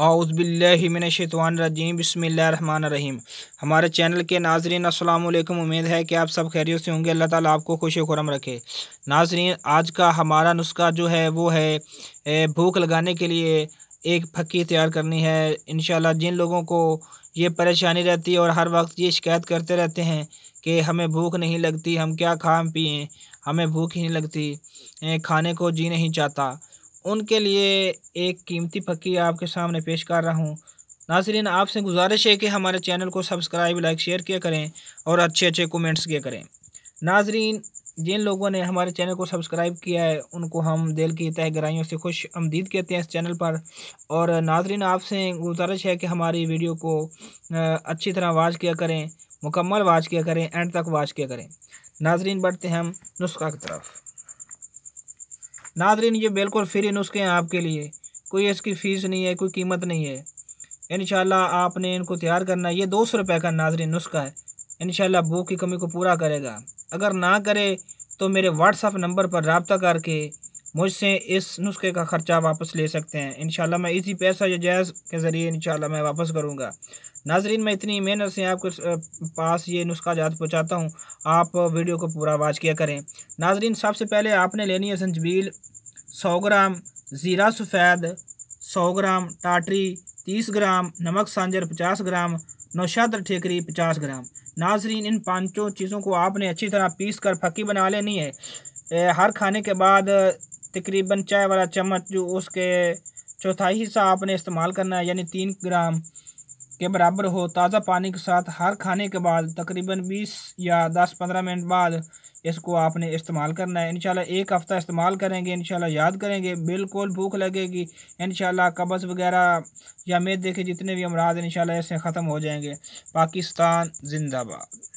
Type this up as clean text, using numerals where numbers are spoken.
औज़ुबिल्लाहिमिनश्शैतानिर्रजीम बिस्मिल्लाहिर्रहमानिर्रहीम। हमारे चैनल के नाज़रीन अस्सलाम वालेकुम। उम्मीद है कि आप सब खैरियत से होंगे। अल्लाह ताला आपको खुश खुरम रखे। नाज़रीन, आज का हमारा नुस्खा जो है वो है भूख लगाने के लिए एक फक्की तैयार करनी है। इंशाल्लाह जिन लोगों को ये परेशानी रहती है और हर वक्त ये शिकायत करते रहते हैं कि हमें भूख नहीं लगती, हम क्या खाएं पिएँ, हमें भूख ही नहीं लगती, खाने को जी नहीं चाहता, उनके लिए एक कीमती फक्की आपके सामने पेश कर रहा हूँ। नाज़रीन, आपसे गुजारिश है कि हमारे चैनल को सब्सक्राइब, लाइक, शेयर किया करें और अच्छे अच्छे कमेंट्स किया करें। नाज़रीन, जिन लोगों ने हमारे चैनल को सब्सक्राइब किया है उनको हम दिल की तहे गहराइयों से खुश आमदीद कहते हैं इस चैनल पर। और नाज़रीन, आपसे गुजारिश है कि हमारी वीडियो को अच्छी तरह वॉच किया करें, मुकम्मल वॉच किया करें, एंड तक वॉच किया करें। नाज़रीन, बढ़ते हैं हम नुस्खा की तरफ। नाज़रीन, ये बिल्कुल फ्री नुस्खे हैं आपके लिए, कोई इसकी फ़ीस नहीं है, कोई कीमत नहीं है। इंशाल्लाह आपने इनको तैयार करना है। ये 200 रुपये का नाज़रीन नुस्खा है। इंशाल्लाह भूख की कमी को पूरा करेगा। अगर ना करे तो मेरे व्हाट्सअप नंबर पर रब्ता करके मुझसे इस नुस्खे का ख़र्चा वापस ले सकते हैं। इंशाल्लाह मैं इसी पैसा या जैज़ के ज़रिए इंशाल्लाह मैं वापस करूँगा। नाज़रीन, मैं इतनी मेहनत से आपके पास ये नुस्खा जात पहुँचाता हूँ, आप वीडियो को पूरा वॉच किया करें। नाज़रीन, सबसे पहले आपने लेनी है संजबील 100 ग्राम, ज़ीरा सफ़ेद 100 ग्राम, टाटरी 30 ग्राम, नमक सांजर 50 ग्राम, नौशाद ठेकरी 50 ग्राम। नाज़रीन, इन पांचों चीज़ों को आपने अच्छी तरह पीस कर फक्की बना लेनी है। हर खाने के बाद तकरीबन चाय वाला चम्मच जो उसके चौथाई हिस्सा आपने इस्तेमाल करना है, यानी 3 ग्राम के बराबर हो, ताज़ा पानी के साथ हर खाने के बाद तकरीबन 20 या 10-15 मिनट बाद इसको आपने इस्तेमाल करना है। इंशाल्लाह 1 हफ़्ता इस्तेमाल करेंगे, इंशाल्लाह याद करेंगे, बिल्कुल भूख लगेगी। इंशाल्लाह कब्ज़ वगैरह या मैदे के जितने भी अमराज इंशाल्लाह ऐसे ख़त्म हो जाएंगे। पाकिस्तान जिंदाबाद।